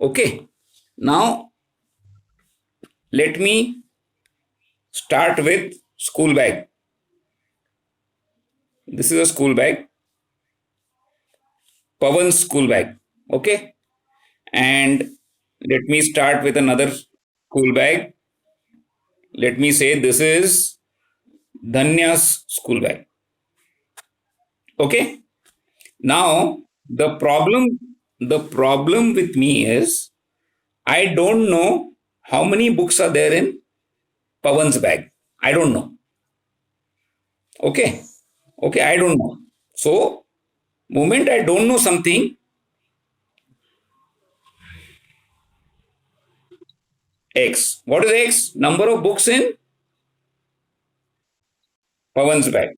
Okay, now let me start with school bag. This is a school bag, Pawan's school bag. Okay, and let me start with another school bag. Let me say this is Dhanya's school bag. Okay, now the problem with me is I don't know how many books are there in Pawan's bag. I don't know. Okay, okay, I don't know. So moment I don't know something, X. What is X? Number of books in Pawan's bag.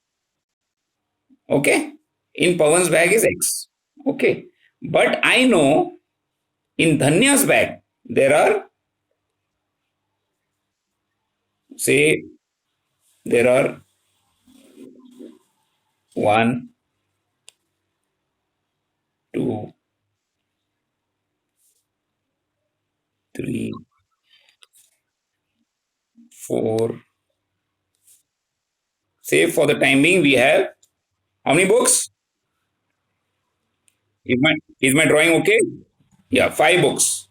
Okay. In Pawan's bag is X. Okay. But I know in Dhanya's bag, there are, say, there are one, two, three, four. Say for the time being, we have how many books? Is my drawing okay? Yeah, five books.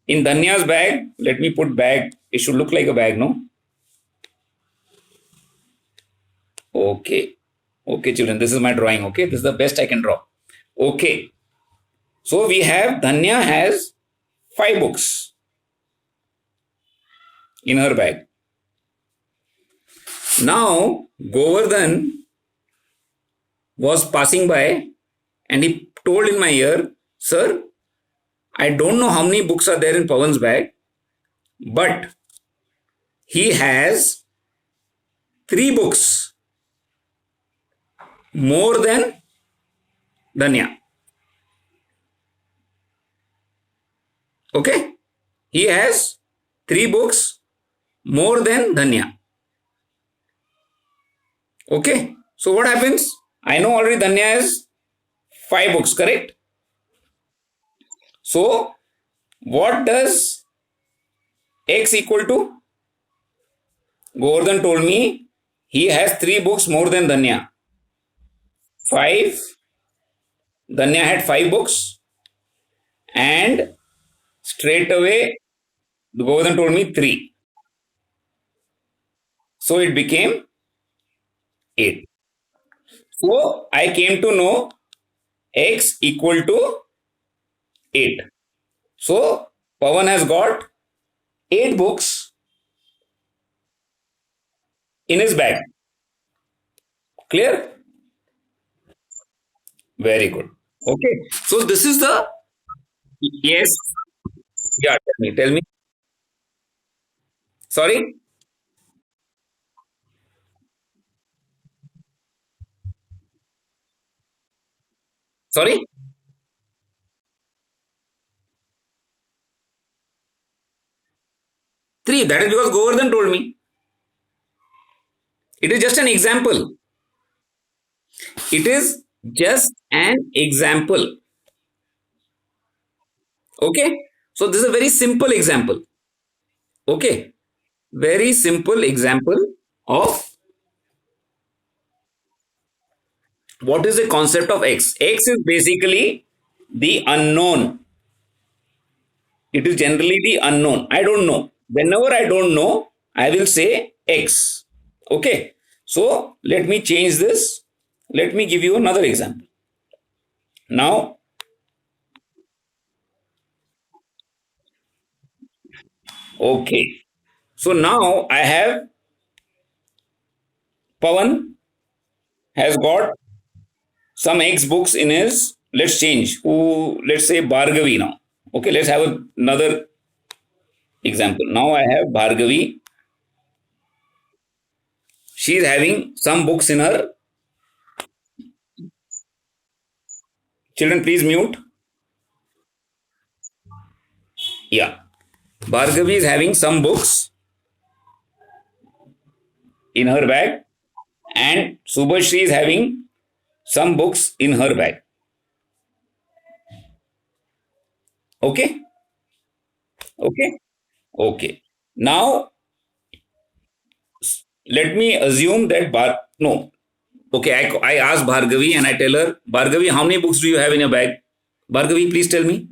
In Dhanya's bag, let me put bag. It should look like a bag, no? Okay. Okay, children, this is my drawing. Okay, this is the best I can draw. Okay. So we have Dhanya has five books in her bag. Now Govardhan was passing by and he told in my ear, Sir, I don't know how many books are there in Pawan's bag, but he has three books more than Dhanya. Okay? He has three books more than Dhanya. Okay? So what happens? I know already Dhanya has five books, correct? So what does X equal to? Govardhan told me he has three books more than Dhanya. Five. Dhanya had five books, and straight away Govardhan told me three. So it became eight. So I came to know X equal to eight. So Pawan has got eight books in his bag. Clear? Very good. Okay. So this is the yes. Yeah. Tell me. Tell me. Sorry. Sorry. Three. That is because Govardhan told me. It is just an example. It is just an example. Okay. So this is a very simple example. Okay. Very simple example of what is the concept of X. X is basically the unknown. It is generally the unknown. I don't know. Whenever I don't know, I will say X. Okay. So let me change this. Let me give you another example. Now, okay. So now I have Pawan has got some X books in his. Let's change. Who? Let's say Bhargavi now. Okay. Let's have another example. Now I have Bhargavi. She is having some books in her. Children, please mute. Yeah. Bhargavi is having some books in her bag, and Subhashri is having some books in her bag. Okay. Okay. Okay. Now, let me assume that no. Okay, I ask Bhargavi and I tell her, Bhargavi, how many books do you have in your bag? Bhargavi, please tell me.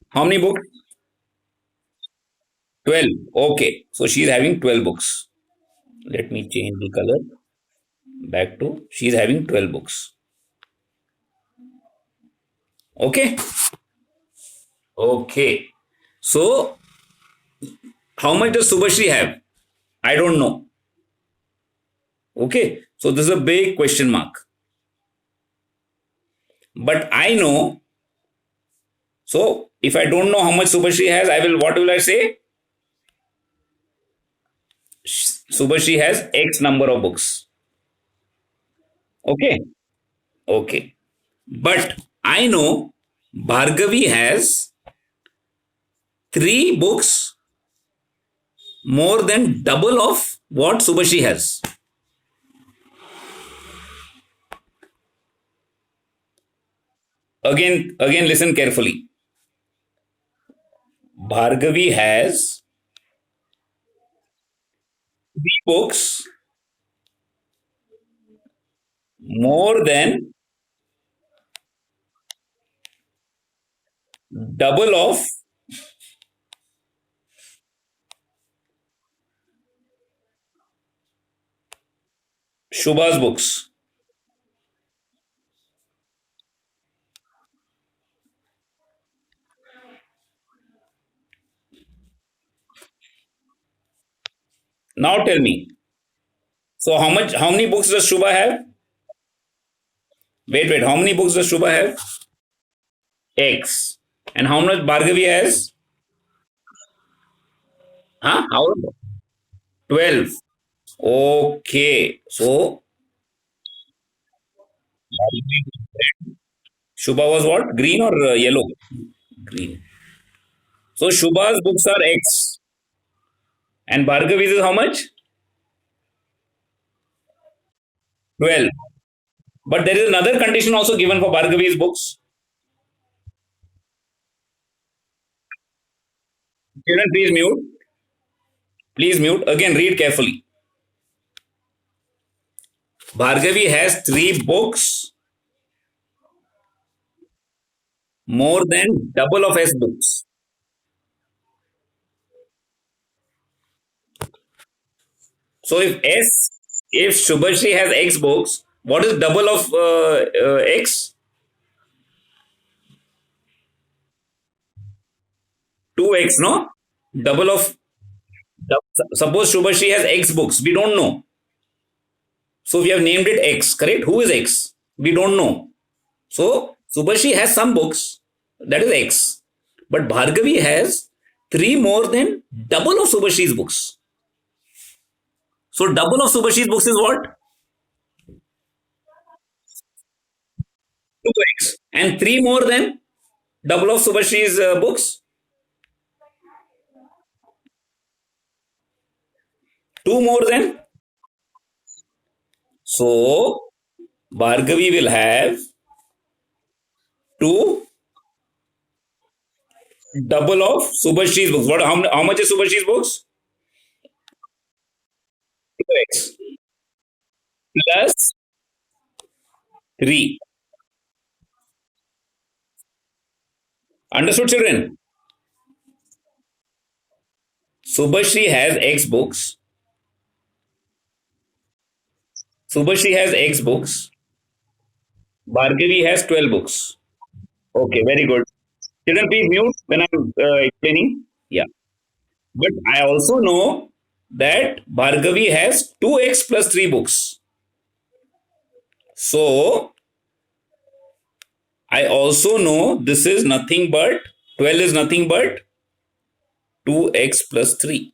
How many books? 12. Okay. So she's having 12 books. Let me change the color back to she's having 12 books. Okay. Okay. So how much does Subhashri have? I don't know. Okay. So this is a big question mark. But I know. So if I don't know how much Subhashri has, what will I say? Subhashri has X number of books. Okay. Okay. But I know Bhargavi has three books more than double of what Subhashri has. Again, listen carefully. Bhargavi has three books more than double of Shubha's books. Now tell me. So how many books does Shubha have? Wait. How many books does Shubha have? X. And how much Bhargavi has? Huh? How? 12. Okay. So Shubha was what? Green or yellow? Green. So Shubha's books are X. And Bhargavi's is how much? 12. But there is another condition also given for Bhargavi's books. Children, please mute. Please mute. Again, read carefully. Bhargavi has three books more than double of S books. So if Shubhashri has X books, what is double of X? 2X, no? Double of, suppose Shubhashri has X books. We don't know. So we have named it X, correct? Who is X? We don't know. So Subhashi has some books, that is X. But Bhargavi has three more than double of Subhashi's books. So double of Subhashi's books is what? 2X. And three more than double of Subhashi's books? Two more than. So Bhargavi will have two double of Subhashi's books. How much is Subhashi's books? 2X plus 3. Understood, children? Subhashri has X books. Subhashri has X books. Bhargavi has 12 books. Okay, very good. Children, please mute when I'm explaining. Yeah. But I also know that Bhargavi has 2x plus 3 books. So I also know this is nothing but 12 is nothing but 2x plus 3.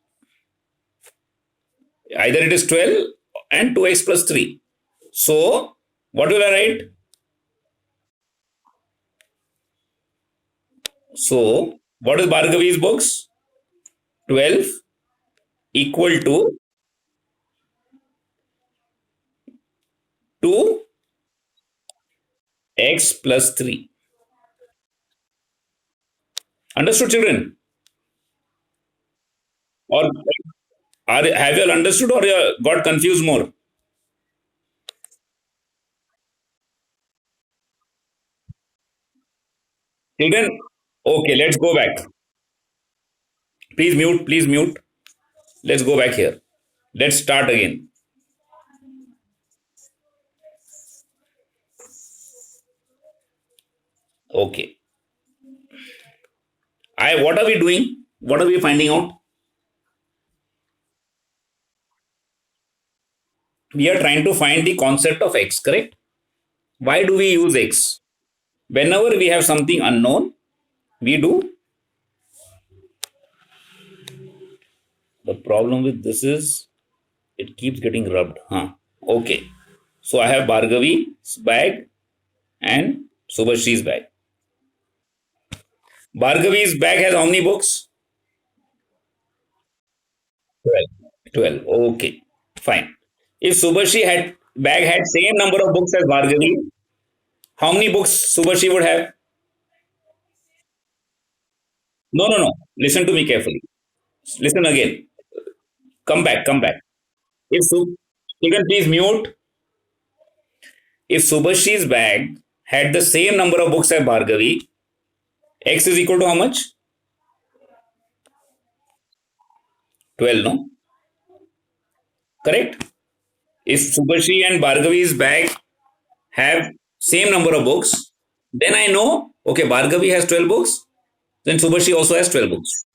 Either it is 12 and 2x plus 3. So what will I write? So what is Bhargavi's books? 12 equal to 2 x plus 3. Understood, children? Or have you all understood, or you got confused more? Children, okay, let's go back. Please mute, please mute. Let's go back here. Let's start again. Okay. What are we doing? What are we finding out? We are trying to find the concept of x, correct? Why do we use x? Whenever we have something unknown, we do. The problem with this is it keeps getting rubbed. Huh? Okay. So I have Bhargavi's bag and Subhashi's bag. Bhargavi's bag has how many books? 12. 12. Okay. Fine. If Subhashi had bag had same number of books as Bhargavi, how many books Subhashi would have? No, no, no. Listen to me carefully. Listen again. Come back, come back. If Children, please mute. If Subhashi's bag had the same number of books as Bhargavi, x is equal to how much? 12, no? Correct? If Subhashi and Bhargavi's bag have same number of books, then I know, okay, Bhargavi has 12 books, then Subhashi also has 12 books.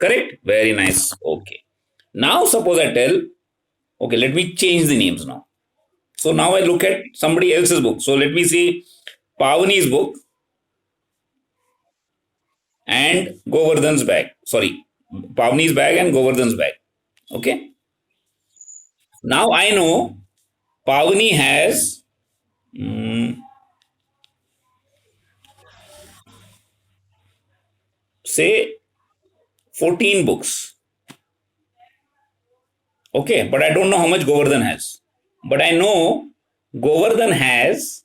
Correct? Very nice. Okay. Now suppose I tell, okay, let me change the names now. So now I look at somebody else's book. So let me see Pavani's book and Govardhan's bag. Sorry, Pavani's bag and Govardhan's bag. Okay. Now I know Pavani has say 14 books. Okay, but I don't know how much Govardhan has. But I know Govardhan has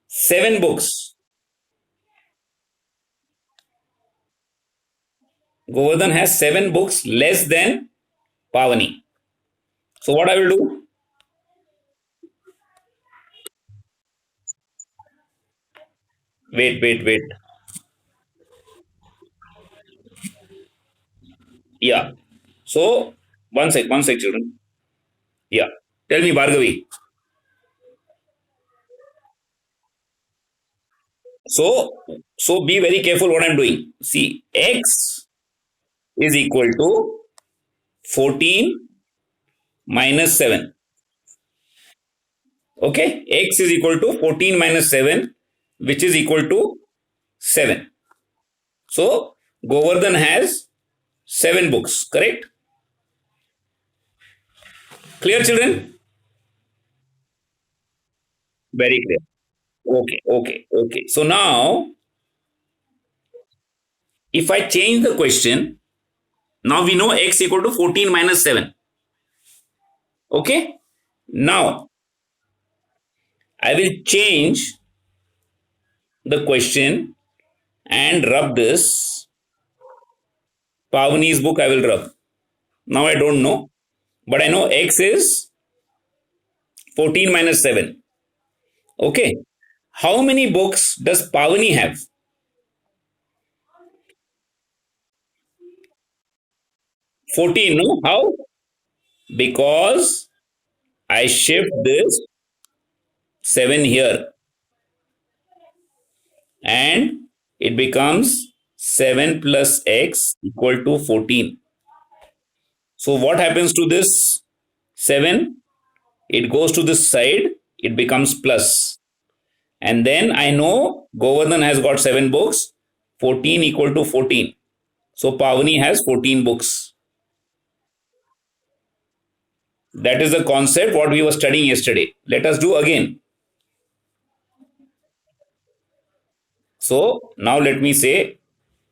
7 books. Govardhan has 7 books less than Pavani. So what I will do? Wait, wait, wait. Yeah. So one sec, children. Yeah. Tell me, Bhargavi. So, so be very careful what I'm doing. See, x is equal to 14 minus 7. Okay, x is equal to 14 minus 7, which is equal to 7. So, Govardhan has 7 books, correct? Clear, children? Very clear. Okay, okay, okay. So now, if I change the question, now we know x equal to 14 minus 7. Okay? Now, I will change the question and rub this. Pavani's book I will rub. Now I don't know, but I know x is 14 minus 7. Okay. How many books does Pavani have? 14, no? How? Because I shift this 7 here and it becomes 7 plus x equal to 14. So what happens to this 7? It goes to this side, it becomes plus. And then I know Govardhan has got 7 books, 14 equal to 14. So Pavani has 14 books. That is the concept what we were studying yesterday. Let us do again. So now let me say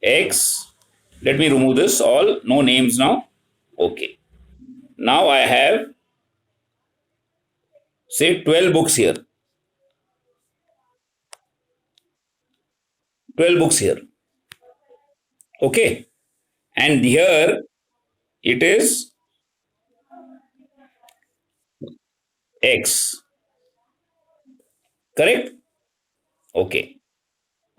x. Let me remove this all. No names now. Okay. Now I have say 12 books here. 12 books here. Okay. And here it is X. Correct? Okay.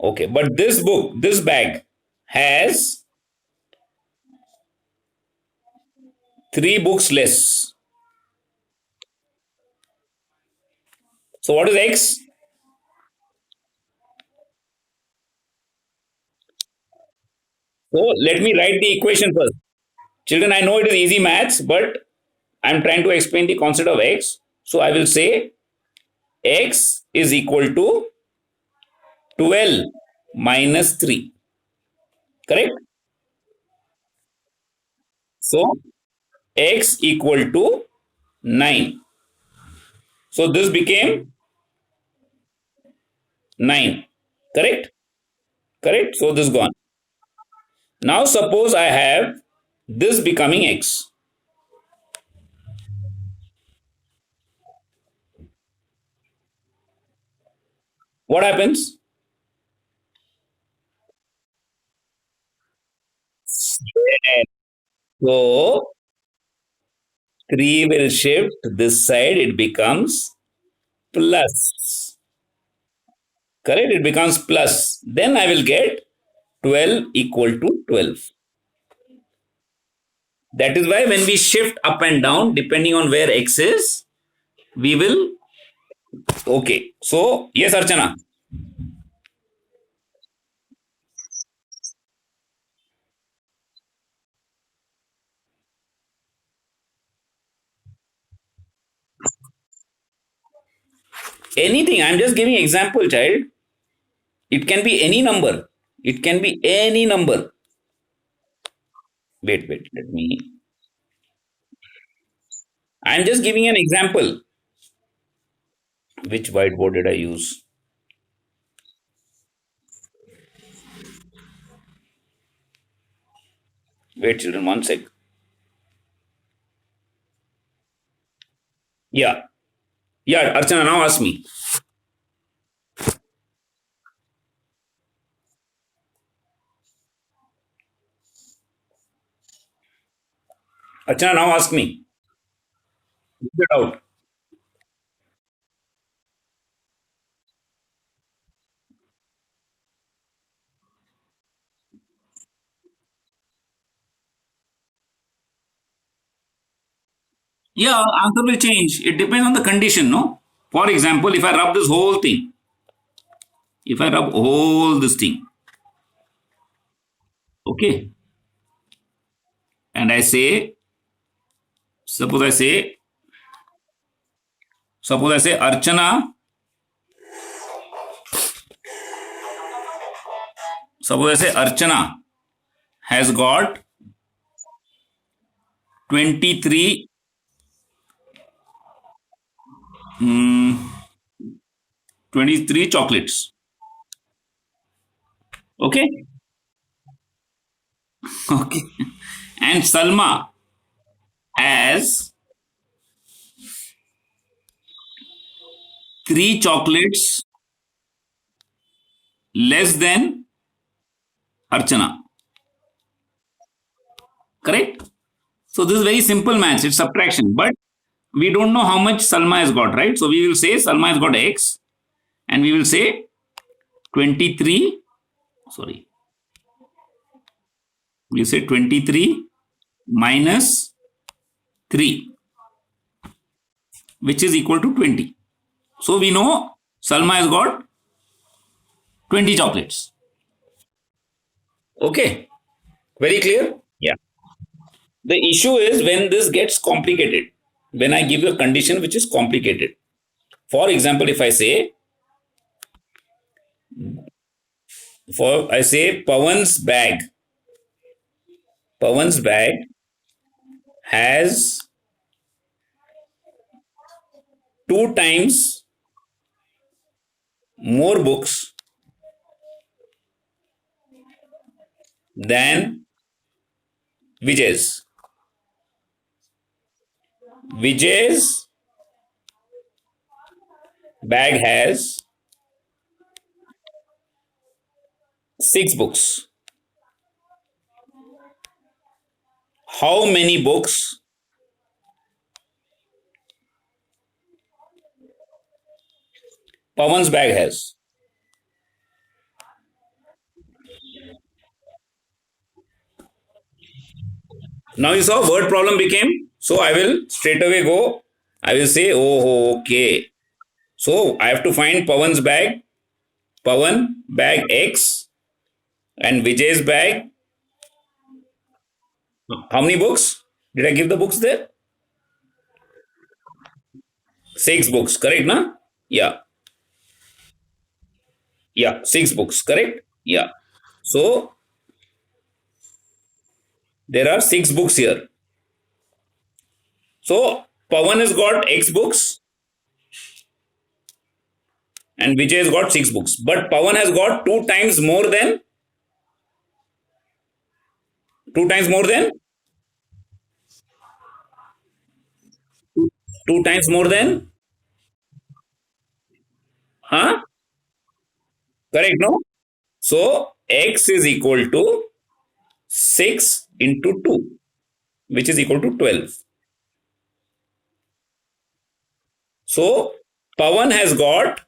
Okay. But this book, this bag has three books less. So what is X? So let me write the equation first. Children, I know it is easy maths, but I'm trying to explain the concept of X. So I will say X is equal to 12 minus 3. Correct? So X equal to 9. So this became 9. Correct? Correct? So this gone. Now suppose I have this becoming X. What happens? Yes. So 3 will shift this side, it becomes plus. Correct? It becomes plus. Then I will get 12 equal to 12. That is why when we shift up and down, depending on where X is, we will. Okay. So, yes, Archana. Anything. I'm just giving example, child. It can be any number. It can be any number. Wait, wait. Let me. I'm just giving an example. Which whiteboard did I use? Wait, children, one sec. Yeah. Yeah, Archana, now ask me. Archana, now ask me. Leave it out. Yeah, answer will change. It depends on the condition, no? For example, if I rub this whole thing, if I rub all this thing, okay, and I say, suppose I say, suppose I say Archana has got 23, mm, 23 chocolates. Okay, okay, and Salma has three chocolates less than Archana. Correct? So this is very simple maths. It's subtraction, but we don't know how much Salma has got, right? So we will say Salma has got X, and we will say 23. Sorry, we say 23 minus 3, which is equal to 20. So we know Salma has got 20 chocolates. Okay, very clear? Yeah. The issue is when this gets complicated, when I give you a condition which is complicated. For example, if I say, I say Pawan's bag has two times more books than Vijay's. Vijay's bag has Six books. How many books Pawan's bag has? Now you saw word problem became. So I will straight away go. I will say, oh, okay. So I have to find Pawan's bag, Pawan bag X, and Vijay's bag. How many books? Did I give the books there? Six books, correct, na? Yeah, yeah, six books, correct? Yeah. So there are six books here. So Pawan has got X books and Vijay has got six books. But Pawan has got two times more than, two times more than, huh? Correct, no? So X is equal to 6 into 2, which is equal to 12. So Pawan has got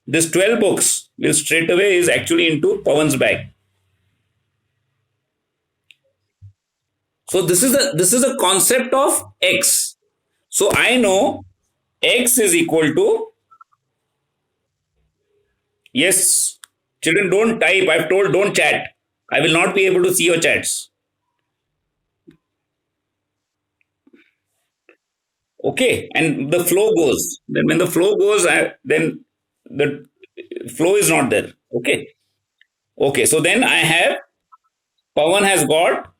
this 12 books, will straight away is actually into Pawan's bag. So this is a concept of X. So I know X is equal to, yes, children don't type. I've told don't chat. I will not be able to see your chats. Okay, and the flow goes. Then when the flow goes, then the flow is not there. Okay, okay. So then I have Pawan has got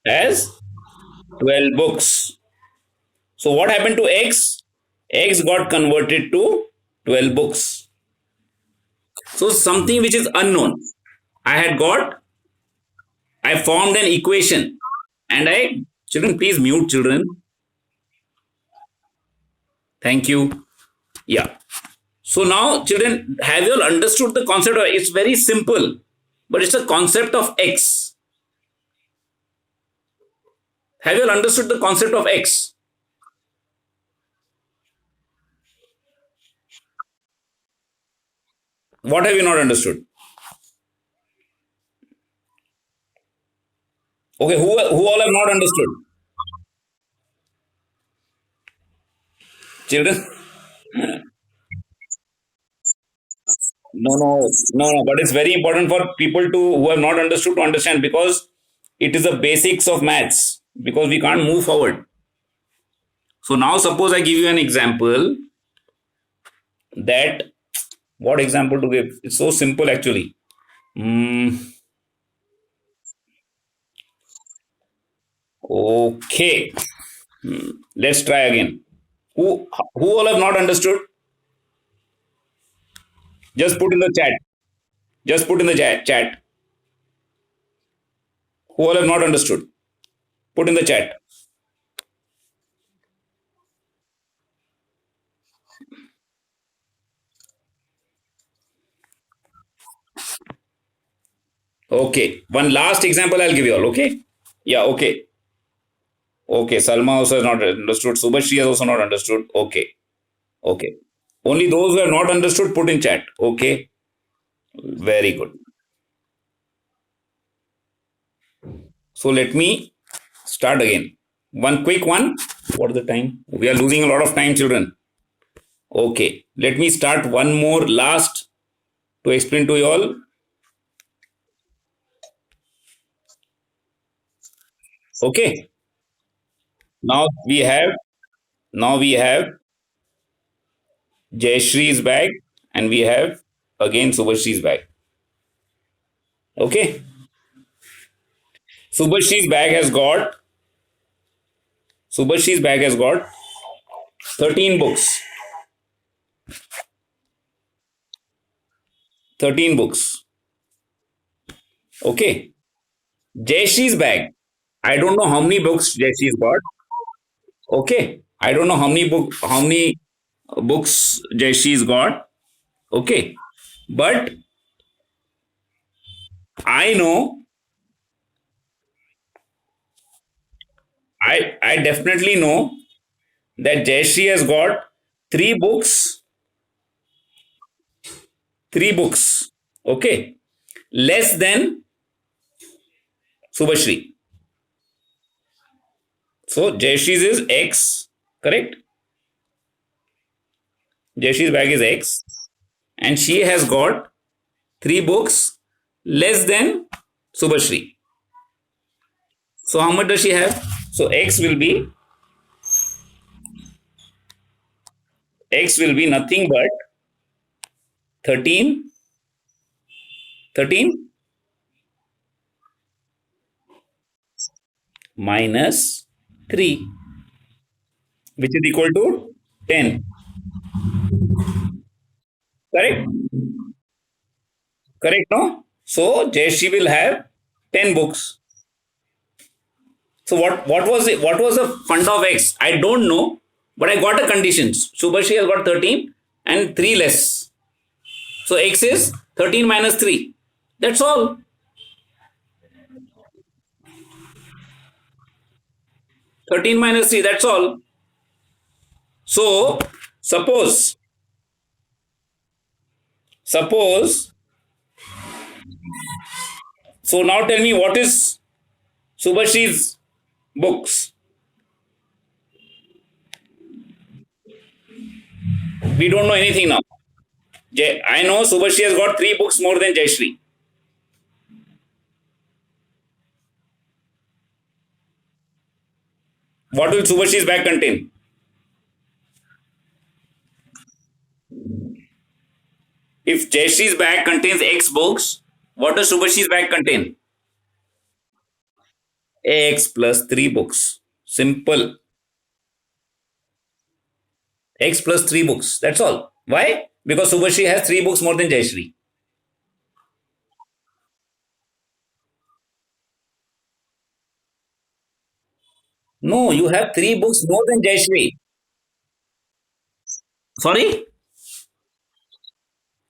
as 12 books. So what happened to X? X got converted to 12 books. So something which is unknown. I had got, I formed an equation and children, please mute children. Thank you. Yeah. So now, children, have you all understood the concept of, it's very simple, but it's a concept of X. Have you all understood the concept of X? What have you not understood? Okay, who all have not understood? Children? No, but it's very important for people to who have not understood to understand because it is the basics of maths because we can't move forward. So now suppose I give you an example that what example to give? It's so simple actually. Mm, okay, let's try again. Who all have not understood? Just put in the chat. Just put in the chat. Who all have not understood? Put in the chat. Okay. One last example I'll give you all. Okay. Yeah. Okay. Okay. Salma also has not understood. Subhashri has also not understood. Okay. Okay. Only those who have not understood put in chat. Okay. Very good. So let me start again. One quick one. What is the time? We are losing a lot of time, children. Okay. Let me start one more last to explain to you all. Okay. Now we have now we have Jayashree's bag and we have again Subhashree's bag. Okay. Subhashree's bag has got Subhashree's bag has got 13 books. 13 books. Okay. Jayashree's bag. I don't know how many books Jayashree's got. Okay. I don't know how many books Jayashree got. Okay. But I know, I definitely know that Jayashree has got three books, three books. Okay. Less than Subhashri. So Jayashree's is X, correct? Jayashree's bag is X. And she has got three books less than Subhashri. So how much does she have? So X will be nothing but 13, 13 minus 3, which is equal to 10. Correct? Correct, no? So Jayashree will have 10 books. So what was it? What was the fund of X? I don't know, but I got a conditions. Subhashri has got 13 and 3 less. So X is 13 minus 3. That's all. 13 minus 3, that's all. So suppose suppose so now tell me what is Subhashri's books. We don't know anything now. I know Subhashri has got 3 books more than Jayashree. What will Subhashri's bag contain? If Jayashree's bag contains X books, what does Subhashri's bag contain? X plus 3 books. Simple. X plus 3 books. That's all. Why? Because Subhashri has 3 books more than Jayashree. No, you have 3 books more than Jayashree. Sorry?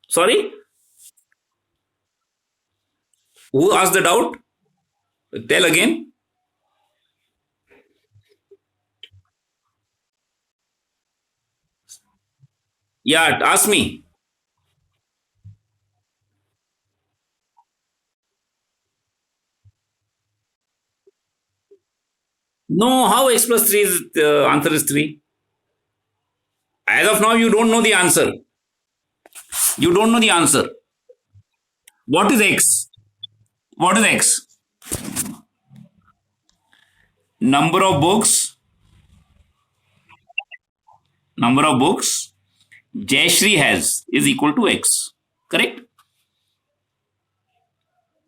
Sorry? Who asked the doubt? Tell again. Yeah, ask me. No, how X plus 3 is the answer is 3? As of now, you don't know the answer. You don't know the answer. What is X? What is X? Number of books. Number of books Jayashree has is equal to X. Correct?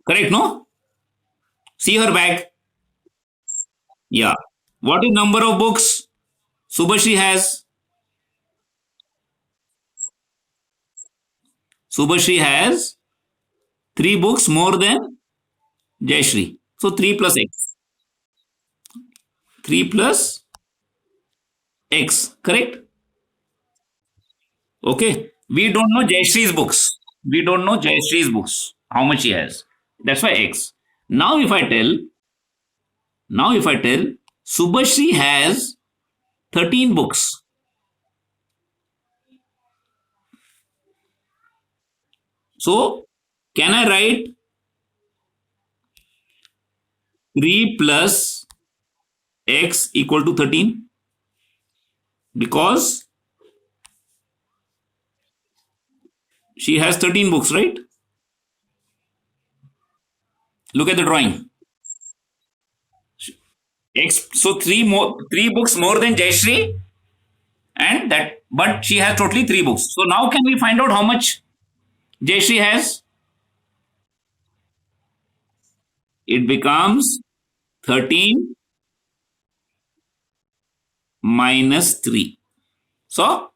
Correct, no? See her bag. Yeah. What is number of books Subhashri has? Subhashri has 3 books more than Jayashree. So 3 plus X. 3 plus X. Correct? Okay. We don't know Jayashree's books. We don't know Jayashree's books. How much he has. That's why X. Now if I tell, now if I tell Subhashri has 13 books. So can I write 3 plus X equal to 13? Because she has 13 books, right? Look at the drawing. X, so 3 books more than Jayashree, and that, but she has totally 3 books. So now can we find out how much Jayashree has? It becomes 13 minus 3. So,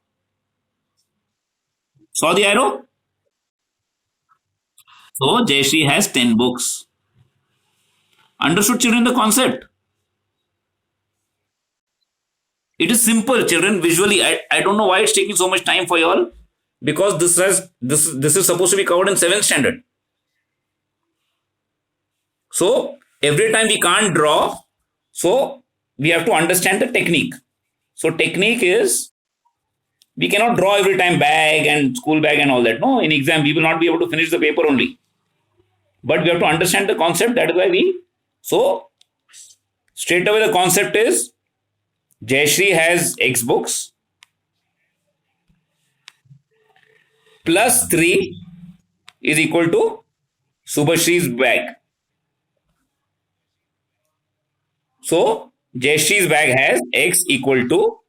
saw the arrow? So Jayashree has 10 books. Understood, children, the concept? It is simple, children. Visually, I don't know why it's taking so much time for you all, because this is supposed to be covered in 7th standard. So every time we can't draw, so we have to understand the technique. So technique is, we cannot draw every time bag and school bag and all that. No, in exam we will not be able to finish the paper only. But we have to understand the concept. That is why we. So straight away the concept is, Jayashree has X books, plus 3 is equal to Subhashree's bag. So Jayashree's bag has X equal to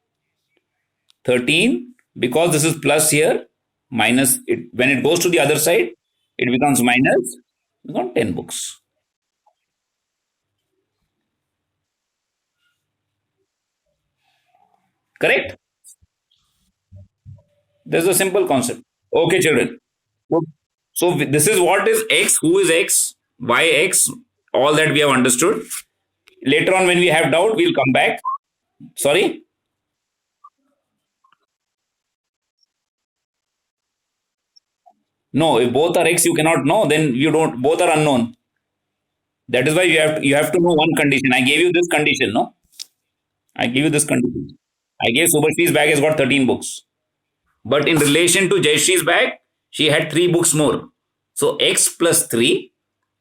13, because this is plus here, minus it. When it goes to the other side, it becomes minus. We got 10 books. Correct? This is a simple concept. Okay, children. So this is what is X, who is X, why X, all that we have understood. Later on, when we have doubt, we'll come back. Sorry? No, if both are X, you cannot know, then you don't, both are unknown. That is why you have to know one condition. I gave you this condition, no? I give you this condition. I gave Subhashree's bag has got 13 books. But in relation to Jayashree's bag, she had 3 books more. So X plus 3,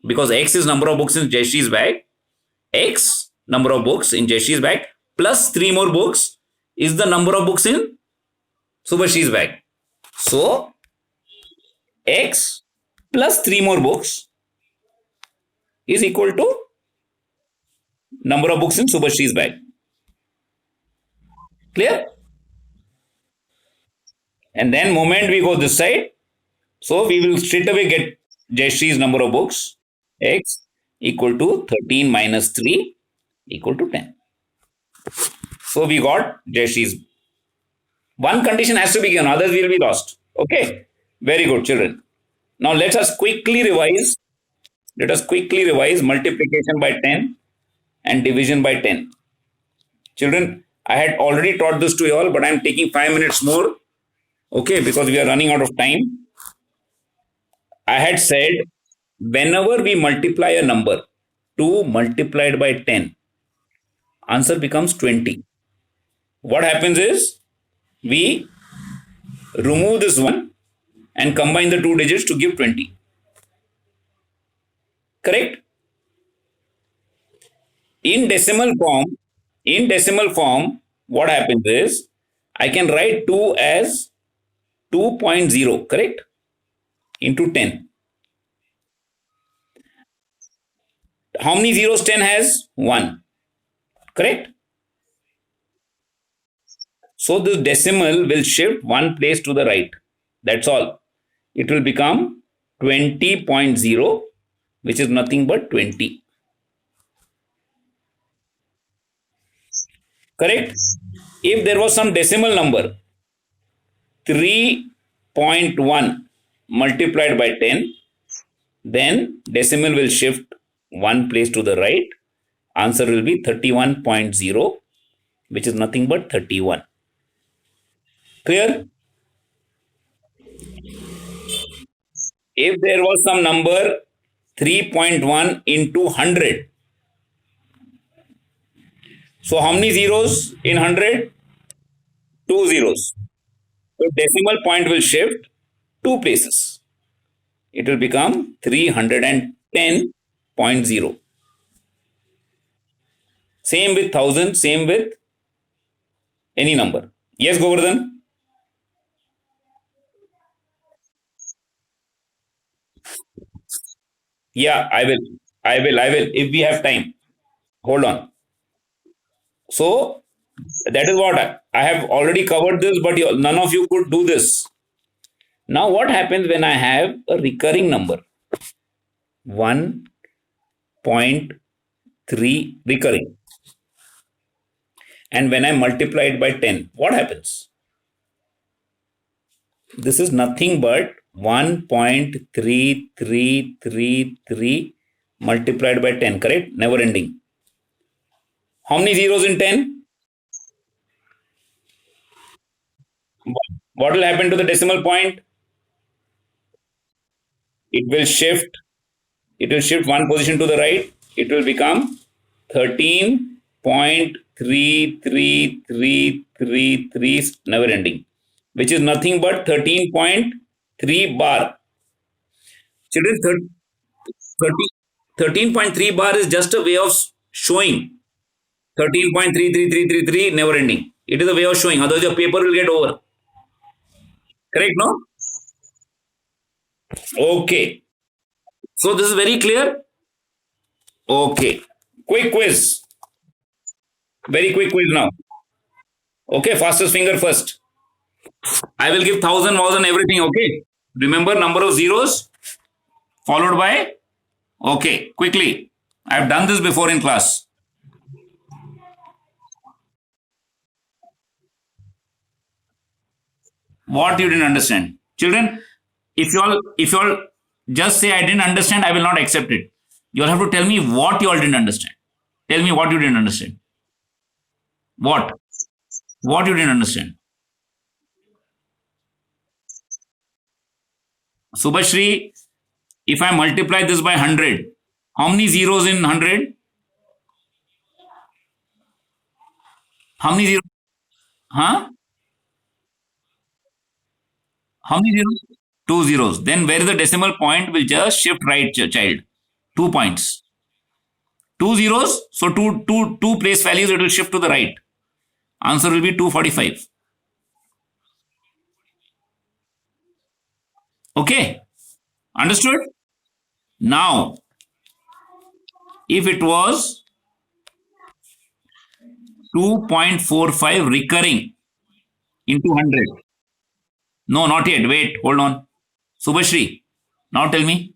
because X is number of books in Jayashree's bag, X number of books in Jayashree's bag plus 3 more books is the number of books in Subhashree's bag. So X plus 3 more books is equal to number of books in Subhashree's bag. Clear? And then moment we go this side, so we will straight away get Jayashree's number of books, X equal to 13 minus 3 equal to 10. So we got Jayashree's. One condition has to be given, others will be lost. Okay. Very good, children. Now let us quickly revise. Let us quickly revise multiplication by 10 and division by 10. Children, I had already taught this to you all, but I am taking 5 minutes more. Okay, because we are running out of time. I had said, whenever we multiply a number, 2 multiplied by 10, answer becomes 20. What happens is, we remove this one and combine the 2 digits to give 20. Correct? In decimal form, what happens is, I can write 2 as 2.0, correct? Into 10. How many zeros 10 has? 1. Correct? So this decimal will shift 1 place to the right. That's all. It will become 20.0, which is nothing but 20. Correct? If there was some decimal number, 3.1 multiplied by 10, then decimal will shift 1 place to the right. Answer will be 31.0, which is nothing but 31. Clear? If there was some number 3.1 into 100, so how many zeros in 100? 2 zeros. So decimal point will shift 2 places. It will become 310.0. Same with 1000, same with any number. Yes, Govardhan? Yeah, I will. If we have time. Hold on. So that is what I have already covered this, but none of you could do this. Now, what happens when I have a recurring number? 1.3 recurring. And when I multiply it by 10, what happens? This is nothing but 1.3333 multiplied by 10, correct? Never ending. How many zeros in 10? What will happen to the decimal point? It will shift. It will shift one position to the right. It will become 13.3333, never ending, which is nothing but 13.3 bar. Children, 13.3 bar is just a way of showing 13.33333 never ending. It is a way of showing, otherwise your paper will get over. Correct, no? Okay. So this is very clear. Okay. Quick quiz. Very quick quiz now. Okay, fastest finger first. I will give thousand, thousand, everything. Okay. Remember number of zeros followed by. Okay, quickly. I have done this before in class. What you didn't understand, children? If you all just say I didn't understand, I will not accept it. You all have to tell me what you all didn't understand. Tell me what you didn't understand. What? What you didn't understand? Subhashri, if I multiply this by 100, how many zeros in 100? How many zeros? Huh? How many zeros? Two zeros. Then where is the decimal point? Will just shift right, child. 2 points. Two zeros. So two place values, it will shift to the right. Answer will be 245. Okay. Understood? Now, if it was 2.45 recurring into 100. No, not yet. Wait, hold on. Subhashri, now tell me.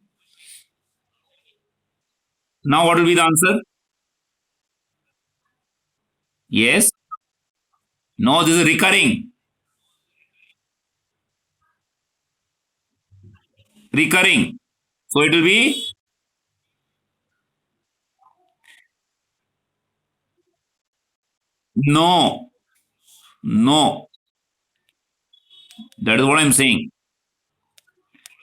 Now what will be the answer? Yes. No, this is recurring. Recurring. So it will be no. No. That is what I'm saying.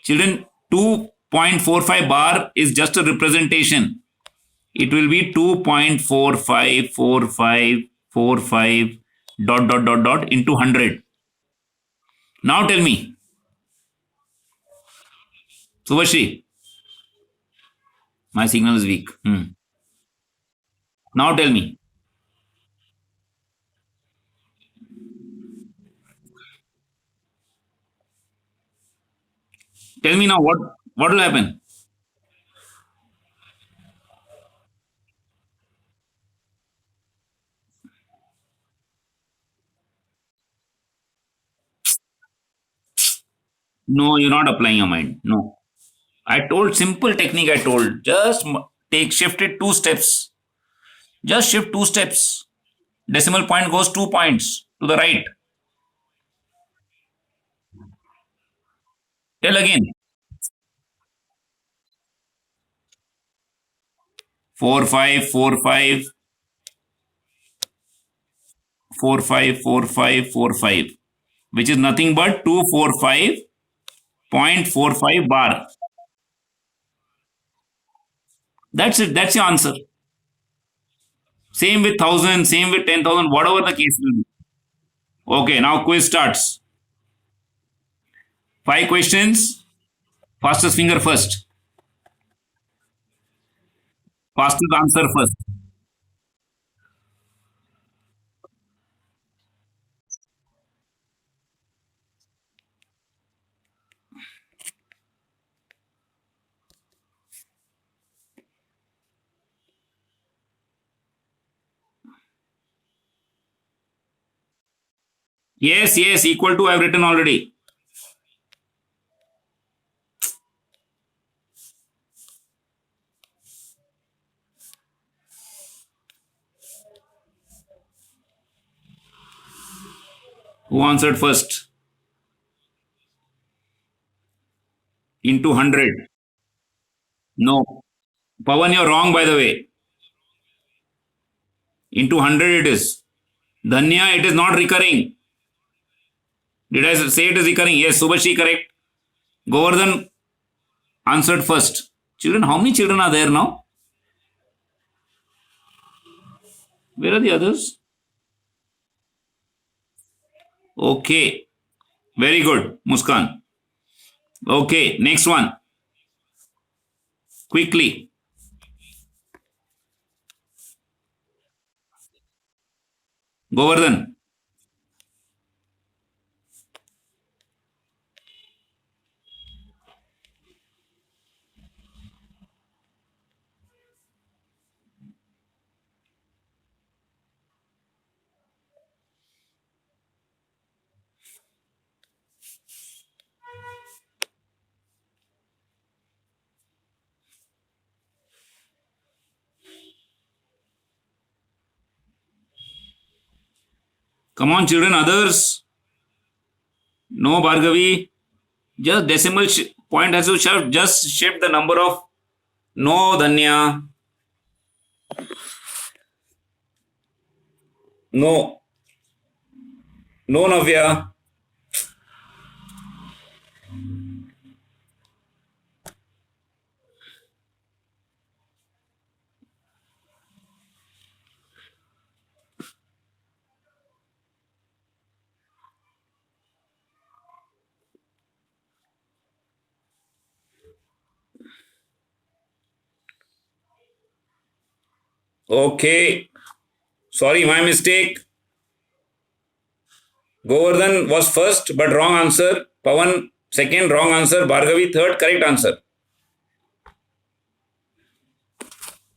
Children, 2.45 bar is just a representation. It will be 2.454545 dot into 100. Now tell me, Subhashri, my signal is weak. Now tell me. Tell me now what will happen? No, you're not applying your mind. No. I told simple technique I told. Just take shift it 2 steps. Just shift 2 steps. Decimal point goes 2 points to the right. Tell again. 4545 454545, which is nothing but 245.45 bar. That's it. That's your answer. Same with 1000, same with 10,000, whatever the case will be. Okay, now quiz starts. 5 questions. Fastest finger first. Fastest answer first. Yes, yes, equal to I've written already. Who answered first? Into 100. No. Pawan, you're wrong by the way. Into 100 it is. Dhanya, it is not recurring. Did I say it is recurring? Yes, Subhashi, correct. Govardhan answered first. Children, how many children are there now? Where are the others? Okay. Very good, Muskan. Okay, next one. Quickly. Govardhan. Come on, children, others. No, Bhargavi. Just decimal point has to just shift the number of. No, Dhanya. No. No, Navya. Okay. Sorry, my mistake. Govardhan was first, but wrong answer. Pawan, second, wrong answer. Bhargavi, third, correct answer.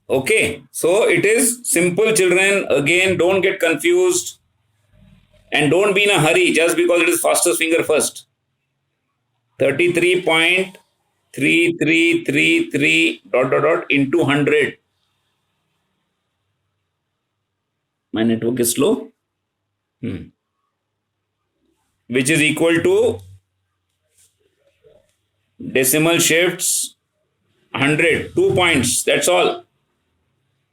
Okay. So it is simple, children. Again, don't get confused. And don't be in a hurry just because it is fastest finger first. 33.3333 dot dot dot into 100. My network is slow. Which is equal to decimal shifts 100. 2 points. That's all.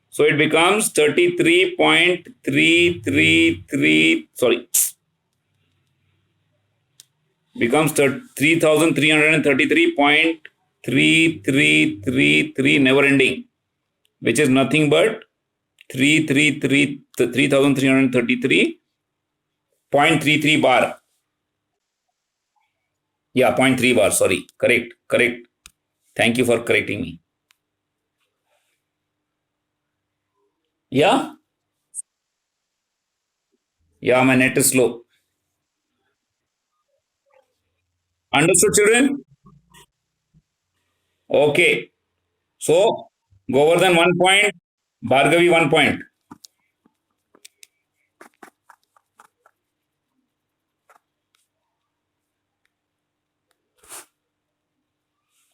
So it becomes 33.333. Sorry. Becomes 3333.3333 never ending, which is nothing but 3333.33 bar. Yeah, 0.3 bar. Sorry. Correct. Thank you for correcting me. Yeah? Yeah, my net is slow. Understood, children? Okay. So, Govardhan 1 point, Bhargavi 1 point.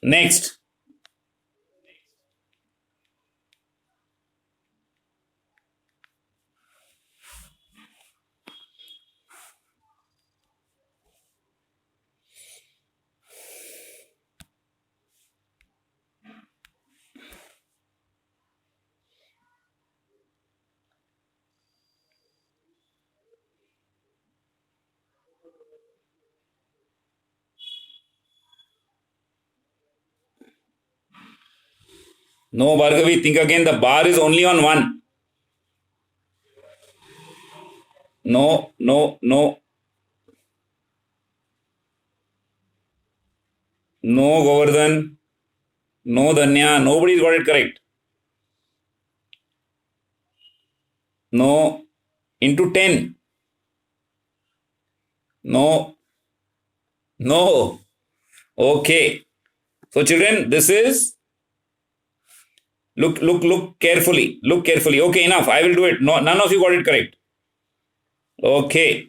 Next. No, Bhargavi, think again. The bar is only on 1. No. No, Govardhan. No, Dhanya. Nobody's got it correct. No. Into 10. No. Okay. So, children, this is. Look carefully. Look carefully. Okay, enough. I will do it. No, none of you got it correct. Okay.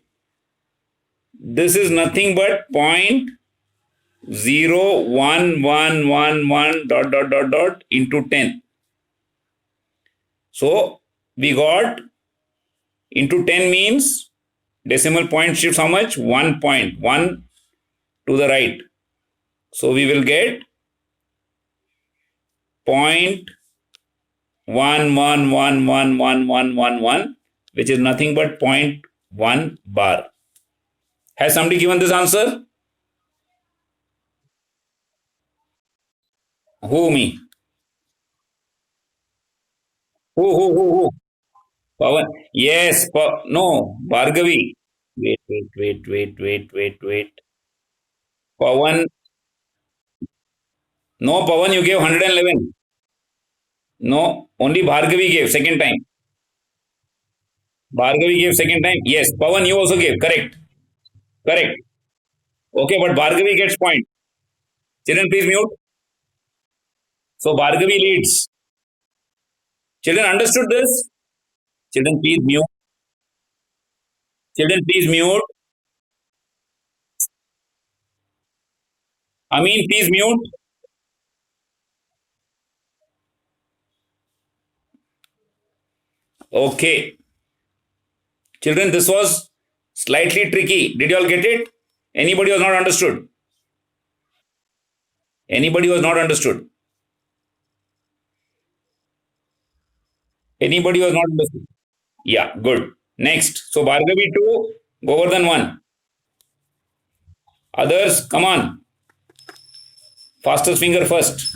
This is nothing but 0.0111 dot into 10. So we got into 10 means decimal point shifts how much? 1 point. 1 to the right. So we will get 0.11111111, which is nothing but 0.1 bar. Has somebody given this answer? Who, me? Who? Pawan. Yes. No. Bhargavi. Wait. Pawan. No, Pawan, you gave 111. No, only Bhargavi gave second time. Bhargavi gave second time. Yes. Pawan, you also gave. Correct. Correct. Okay, but Bhargavi gets point. Children, please mute. So Bhargavi leads. Children understood this? Children, please mute. Children, please mute. Amin, please mute. Okay. Children, this was slightly tricky. Did you all get it? Anybody was not understood? Anybody was not understood? Anybody was not understood? Yeah, good. Next. So Bhargavi 2, Govardhan 1. Others, come on. Fastest finger first.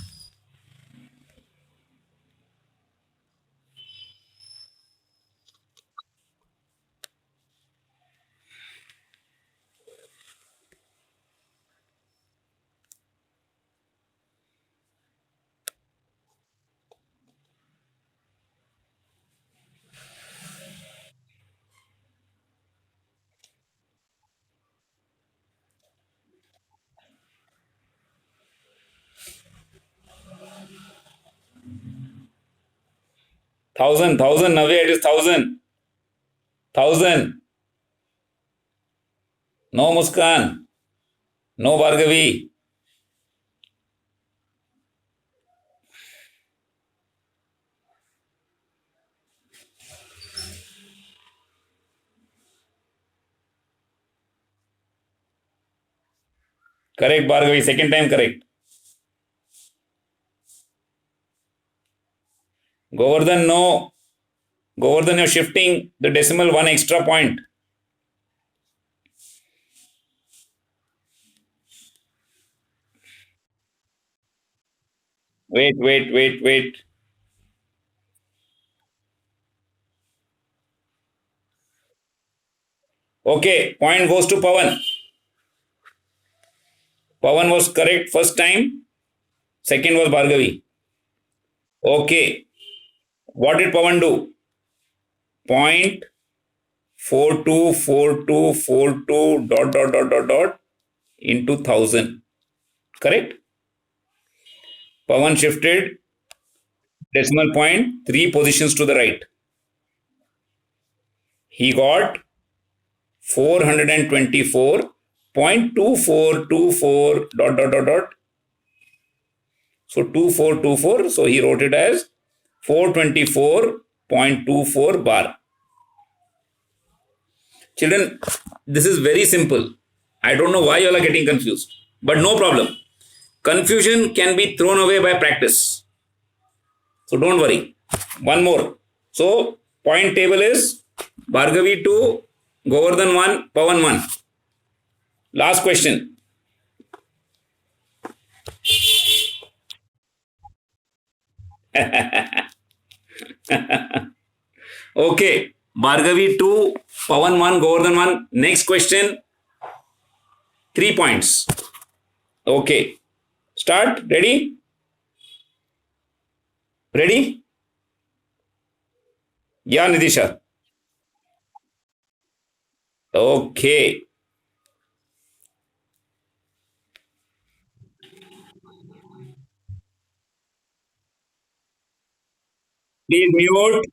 Thousand. Navya, it is thousand. Thousand. No Muskan. No Bhargavi. Correct, Bhargavi. Second time correct. Govardhan, no. Govardhan, you're shifting the decimal one extra point. Wait. Okay, point goes to Pawan. Pawan was correct first time. Second was Bhargavi. Okay, what did Pawan do? Point 424242 dot into 1000. Correct? Pawan shifted decimal point 3 positions to the right. He got 424.2424 dot. So 2424. So he wrote it as 424.24 bar. Children, this is very simple. I don't know why you all are getting confused, but no problem. Confusion can be thrown away by practice. So don't worry. One more. So point table is Bhargavi 2, Govardhan 1, Pawan 1. Last question. Okay. Bhargavi 2, Pawan 1, Govardhan 1. Next question. 3 points. Okay. Start. Ready? Ready? Yeah, Nidisha. Okay. Please mute.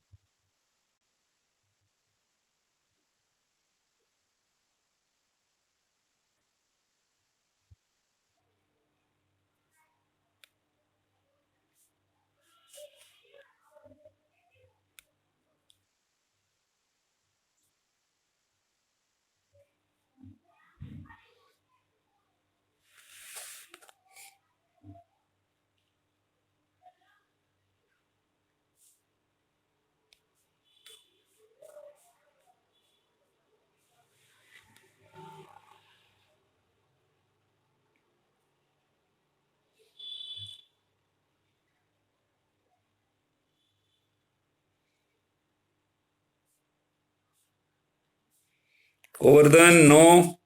Govardhan, no.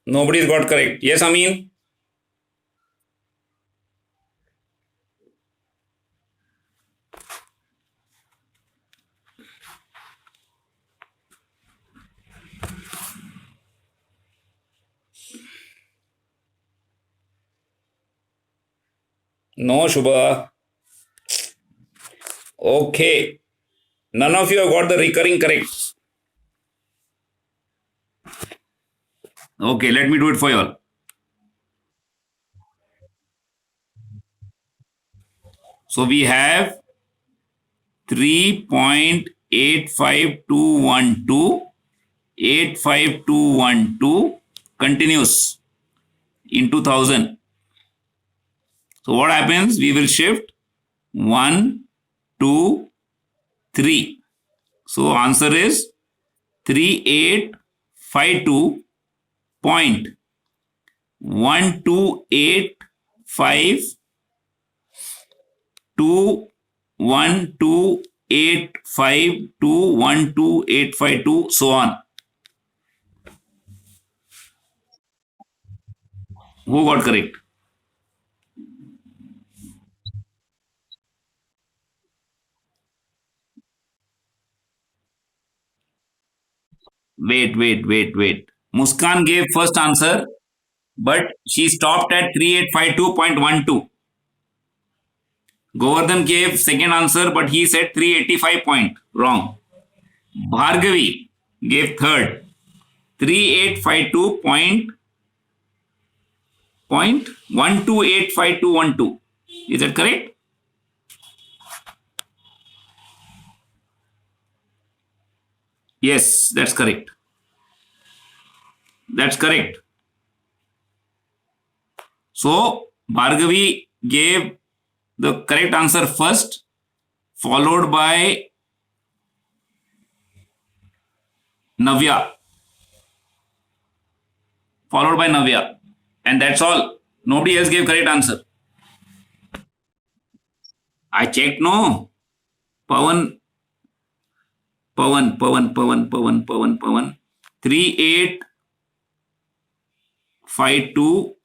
Nobody's got correct. Yes, Amin? No, Shubha. Okay. None of you have got the recurring correct. Okay, let me do it for you all. So we have 3.85212, 85212 continues in 2000. So what happens? We will shift 1, 2, 3. So answer is 3852.12852, so on. Who got correct? Wait. Muskan gave first answer, but she stopped at 3852.12. Govardhan gave second answer, but he said 385 point. Wrong. Bhargavi gave third. 3852 point 128512. Is that correct? Yes, that's correct. That's correct. So Bhargavi gave the correct answer first, followed by Navya. Followed by Navya. And that's all. Nobody else gave correct answer. I checked, no. Pawan. 3852.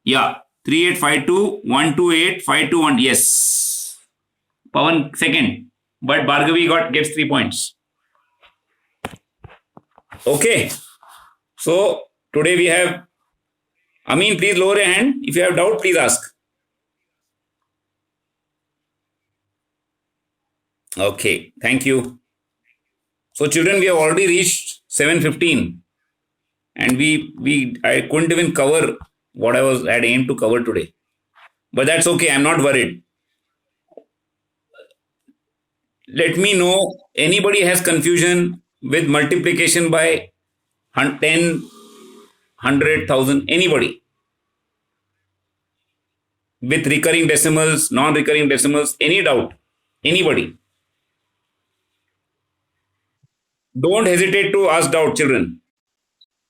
Yeah. 3852128521. Yes. Pawan second. But Bhargavi gets 3 points. Okay. So today we have Amin, please lower your hand. If you have doubt, please ask. Okay, thank you. So children, we have already reached 7:15, and I couldn't even cover what had aimed to cover today. But that's okay. I'm not worried. Let me know anybody has confusion with multiplication by 10, 100,000. Anybody with recurring decimals, non-recurring decimals. Any doubt? Anybody? Don't hesitate to ask doubt, children.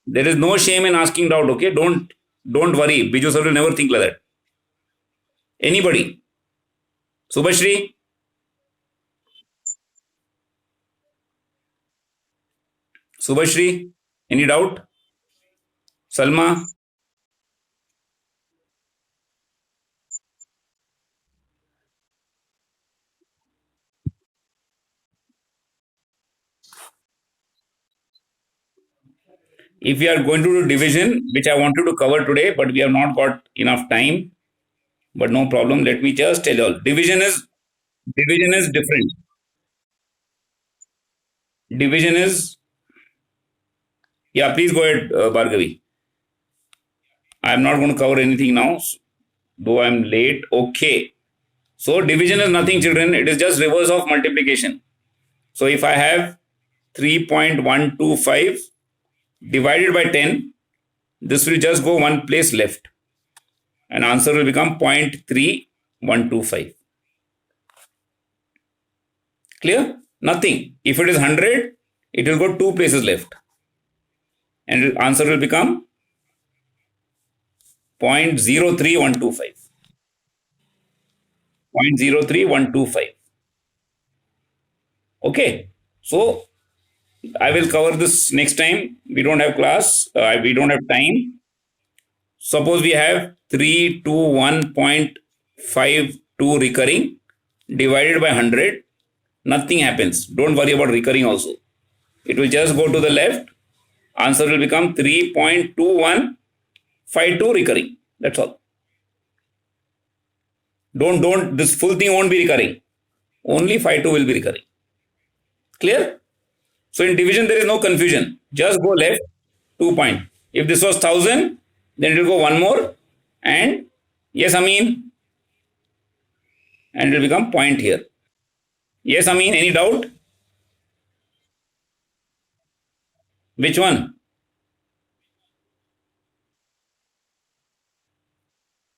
There is no shame in asking doubt. Okay, don't worry. Biju sir will never think like that. Anybody? Subhashri? Subhashri? Any doubt? Salma? If we are going to do division, which I wanted to cover today, but we have not got enough time. But no problem. Let me just tell you all. Division is different. Division is, yeah. Please go ahead, Bhargavi. I am not going to cover anything now, though I am late. Okay. So division is nothing, children. It is just reverse of multiplication. So if I have 3.125 divided by 10, this will just go one place left. And answer will become 0.3125. Clear? Nothing. If it is 100, it will go two places left. And answer will become 0.03125. 0.03125. Okay. So I will cover this next time. We don't have class. We don't have time. Suppose we have 321.52 recurring divided by 100. Nothing happens. Don't worry about recurring also. It will just go to the left. Answer will become 3.2152 recurring. That's all. Don't, this full thing won't be recurring. Only 52 will be recurring. Clear? So in division, there is no confusion. Just go left, 2 point. If this was 1000, then it will go one more. And yes, Amin. And it will become point here. Yes, Amin, any doubt? Which one?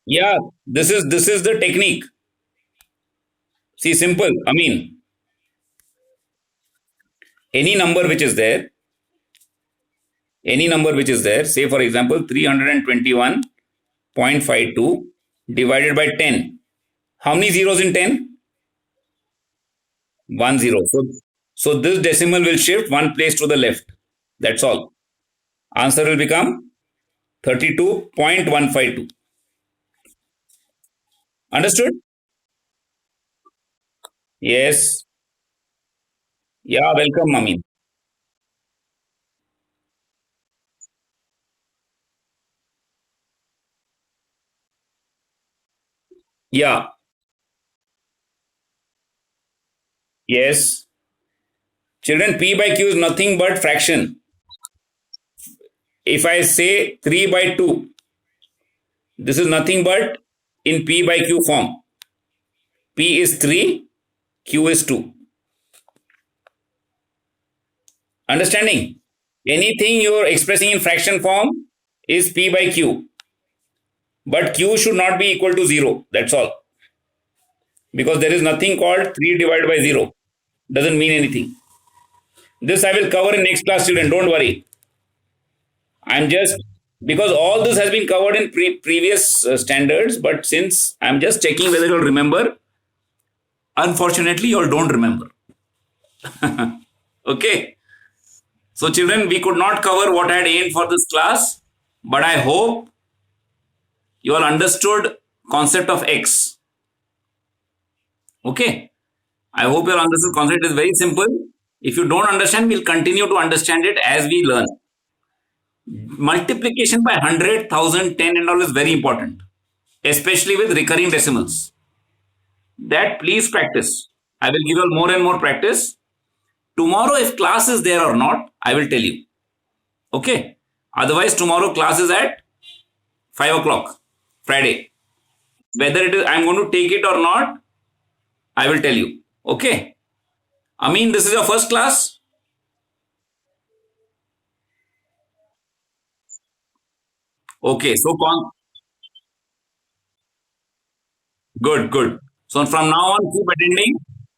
Yeah, this is the technique. See, simple. Amin, any number which is there, say for example 321.52 divided by 10. How many zeros in 10? 1 0. So this decimal will shift one place to the left. That's all. Answer will become 32.152. Understood? Yes. Yeah, welcome, Amin. Yeah, yes. Children, P by Q is nothing but fraction. If I say 3 by 2, this is nothing but in P by Q form. P is 3, Q is 2. Understanding? Anything you are expressing in fraction form is P by Q. But Q should not be equal to 0. That's all. Because there is nothing called 3 divided by 0. Doesn't mean anything. This I will cover in next class, student. Don't worry. I'm just, because all this has been covered in previous standards, but since I'm just checking whether you'll remember, unfortunately, you all don't remember. Okay. So, children, we could not cover what I had aimed for this class, but I hope you all understood concept of X. Okay. I hope you all understood concept is very simple. If you don't understand, we'll continue to understand it as we learn. Multiplication by 100, 1000, 10 and all is very important, especially with recurring decimals. That please practice. I will give you all more and more practice. Tomorrow, if class is there or not, I will tell you. Okay. Otherwise, tomorrow class is at 5 o'clock, Friday. Whether it is I'm going to take it or not, I will tell you. Okay. Amin, this is your first class? Okay. So, good, good. So, from now on, keep attending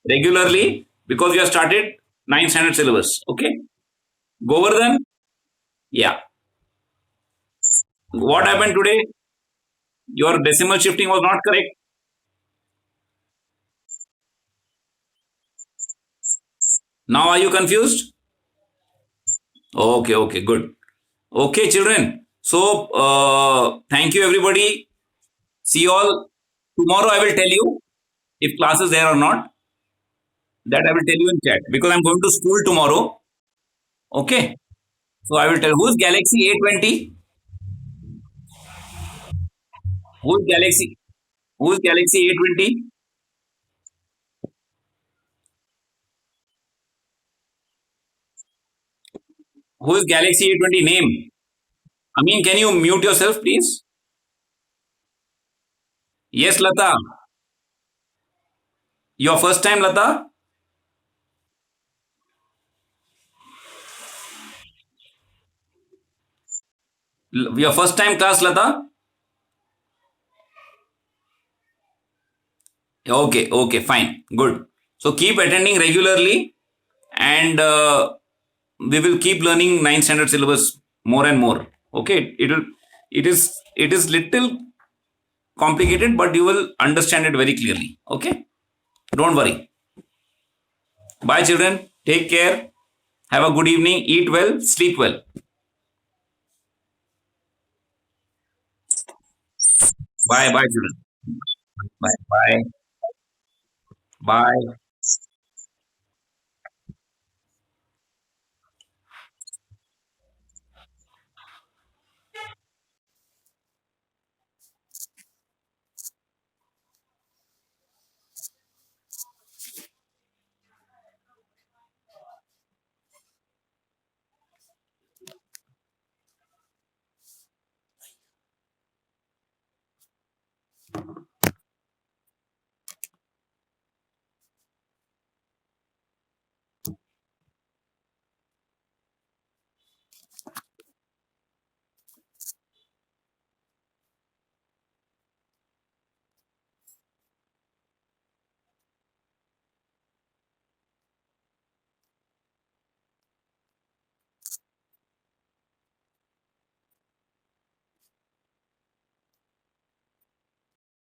regularly because you have started 9th standard syllabus. Okay. Govardhan? Yeah. What happened today? Your decimal shifting was not correct. Now, are you confused? Okay, okay, good. Okay, children. So, thank you, everybody. See you all. Tomorrow, I will tell you if class is there or not. That I will tell you in chat because I'm going to school tomorrow. Okay. So, I will tell who's Galaxy A20? Who's Galaxy? Who's Galaxy A20? Who's Galaxy A20 name? Amin, can you mute yourself, please? Yes, Lata. Your first time, Lata? Your first time class, Lata? Okay, okay, fine, good. So keep attending regularly, and we will keep learning 9th standard syllabus more and more. Okay, it will. It is little complicated, but you will understand it very clearly. Okay, don't worry. Bye, children. Take care. Have a good evening. Eat well. Sleep well. Bye, bye, children. Bye, bye, bye.